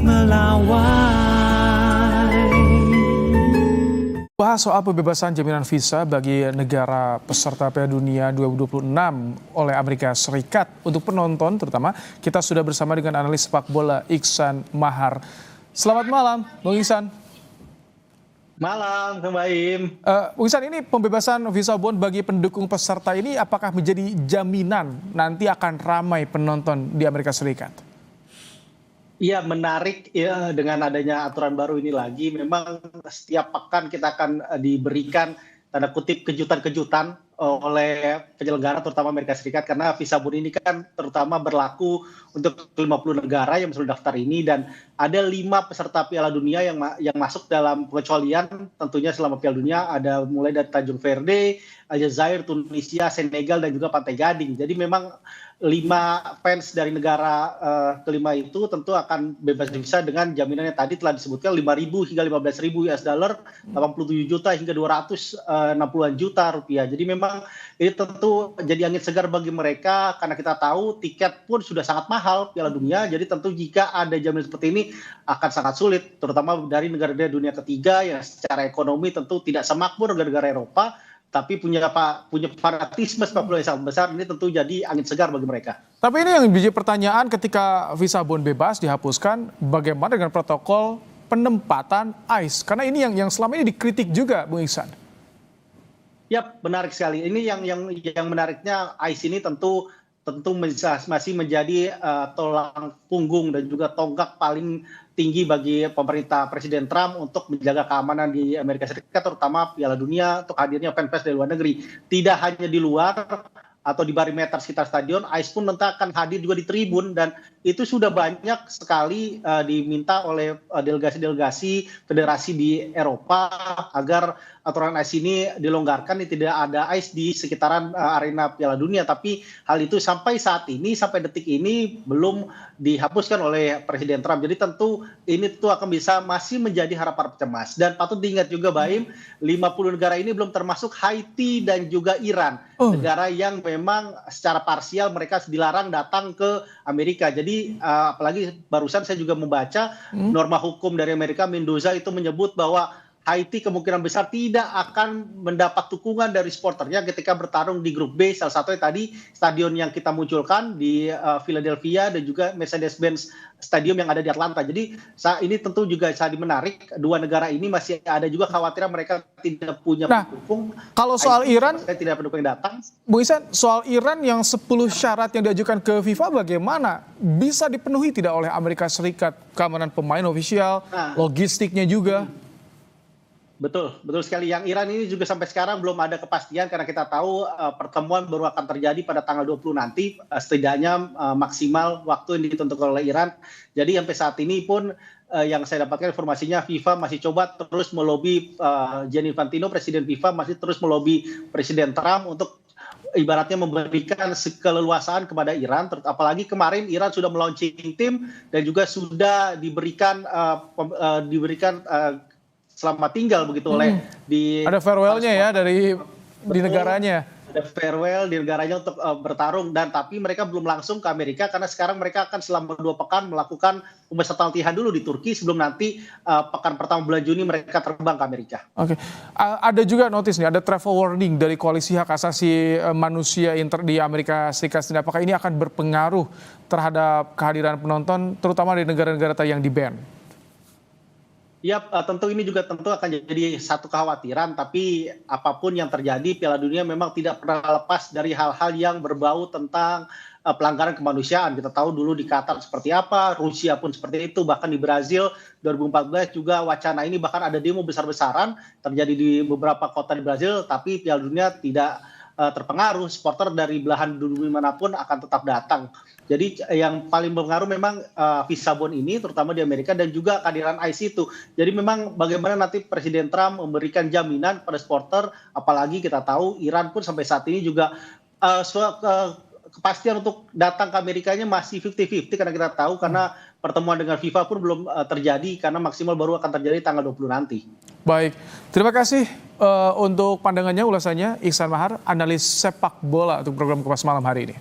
melawai. Bahas soal pembebasan jaminan visa bagi negara peserta Piala Dunia 2026 oleh Amerika Serikat untuk penonton terutama. Kita sudah bersama dengan analis sepak bola Iksan Mahar. Selamat malam, Bung Iksan. Malam, Kang Baim. Bung Iksan, ini pembebasan visa bond bagi pendukung peserta ini apakah menjadi jaminan nanti akan ramai penonton di Amerika Serikat? Iya, menarik ya dengan adanya aturan baru ini lagi. Memang setiap pekan kita akan diberikan tanda kutip kejutan-kejutan oleh penyelenggara terutama Amerika Serikat, karena visa bond ini kan terutama berlaku untuk 50 negara yang sudah daftar ini, dan ada 5 peserta Piala Dunia yang masuk dalam pengecualian tentunya selama Piala Dunia. Ada mulai dari Tanjung Verde, Aljazair, Tunisia, Senegal, dan juga Pantai Gading. Jadi memang 5 fans dari negara kelima itu tentu akan bebas visa dengan jaminan yang tadi telah disebutkan 5.000 hingga 15.000 US dollar, 87 juta hingga 260-an juta rupiah. Jadi memang ini tentu jadi angin segar bagi mereka, karena kita tahu tiket pun sudah sangat mahal Piala Dunia. Jadi tentu jika ada jaminan seperti ini akan sangat sulit, terutama dari negara-negara dunia ketiga yang secara ekonomi tentu tidak semakmur negara-negara Eropa, tapi punya fanatisme sepak bola yang sangat besar. Ini tentu jadi angin segar bagi mereka. Tapi ini yang menjadi pertanyaan ketika visa bond bebas dihapuskan, bagaimana dengan protokol penempatan ICE? Karena ini yang selama ini dikritik juga, Bung Iksan. Ya, menarik sekali. Ini yang menariknya, ICE ini tentu masih menjadi tulang punggung dan juga tonggak paling tinggi bagi pemerintah Presiden Trump untuk menjaga keamanan di Amerika Serikat, terutama Piala Dunia, untuk hadirnya fans dari luar negeri. Tidak hanya di luar atau di barimeter sekitar stadion, ICE pun nanti akan hadir juga di tribun, dan itu sudah banyak sekali diminta oleh delegasi-delegasi federasi di Eropa agar aturan ICE ini dilonggarkan, tidak ada ICE di sekitaran arena Piala Dunia. Tapi hal itu sampai saat ini, sampai detik ini belum dihapuskan oleh Presiden Trump. Jadi tentu ini akan bisa masih menjadi harapan cemas. Dan patut diingat juga, Baim, 50 negara ini belum termasuk Haiti dan juga Iran. Negara yang memang secara parsial mereka dilarang datang ke Amerika. Jadi apalagi barusan saya juga membaca norma hukum dari Amerika, Mendoza itu menyebut bahwa Haiti kemungkinan besar tidak akan mendapat dukungan dari supporternya ketika bertarung di grup B. Salah satunya tadi stadion yang kita munculkan di Philadelphia, dan juga Mercedes-Benz Stadium yang ada di Atlanta. Jadi ini tentu juga sangat menarik. Dua negara ini masih ada juga khawatiran mereka tidak punya pendukung. Kalau soal Iran, saya tidak pendukung yang datang. Bu Iksan, soal Iran yang 10 syarat yang diajukan ke FIFA bagaimana? Bisa dipenuhi tidak oleh Amerika Serikat? Keamanan pemain ofisial, logistiknya juga. Betul sekali. Yang Iran ini juga sampai sekarang belum ada kepastian, karena kita tahu pertemuan baru akan terjadi pada tanggal 20 nanti, setidaknya maksimal waktu yang ditentukan oleh Iran. Jadi sampai saat ini pun yang saya dapatkan informasinya, FIFA masih coba terus melobi Gianni Infantino, Presiden FIFA masih terus melobi Presiden Trump untuk ibaratnya memberikan keleluasaan kepada Iran. Apalagi kemarin Iran sudah melaunching tim dan juga sudah diberikan selamat tinggal begitu oleh ada farewell-nya ya di negaranya. Ada farewell di negaranya untuk bertarung, dan tapi mereka belum langsung ke Amerika, karena sekarang mereka akan selama 2 pekan melakukan pemusatan latihan dulu di Turki sebelum nanti pekan pertama bulan Juni mereka terbang ke Amerika. Oke. Ada juga notice nih, ada travel warning dari Koalisi Hak Asasi Manusia di Amerika Serikat. Apakah ini akan berpengaruh terhadap kehadiran penonton terutama di negara-negara yang di-ban? Ya, tentu ini juga akan jadi satu kekhawatiran, tapi apapun yang terjadi, Piala Dunia memang tidak pernah lepas dari hal-hal yang berbau tentang pelanggaran kemanusiaan. Kita tahu dulu di Qatar seperti apa, Rusia pun seperti itu, bahkan di Brazil 2014 juga wacana ini, bahkan ada demo besar-besaran terjadi di beberapa kota di Brazil, tapi Piala Dunia tidak terpengaruh. Supporter dari belahan dunia manapun akan tetap datang. Jadi yang paling berpengaruh memang visa bond ini, terutama di Amerika, dan juga kehadiran ICE itu. Jadi memang bagaimana nanti Presiden Trump memberikan jaminan pada supporter, apalagi kita tahu Iran pun sampai saat ini juga kepastian untuk datang ke Amerikanya masih 50-50, karena kita tahu karena pertemuan dengan FIFA pun belum terjadi, karena maksimal baru akan terjadi tanggal 20 nanti. Baik, terima kasih untuk pandangannya, ulasannya Iksan Mahar, analis sepak bola untuk program Kompas Malam hari ini.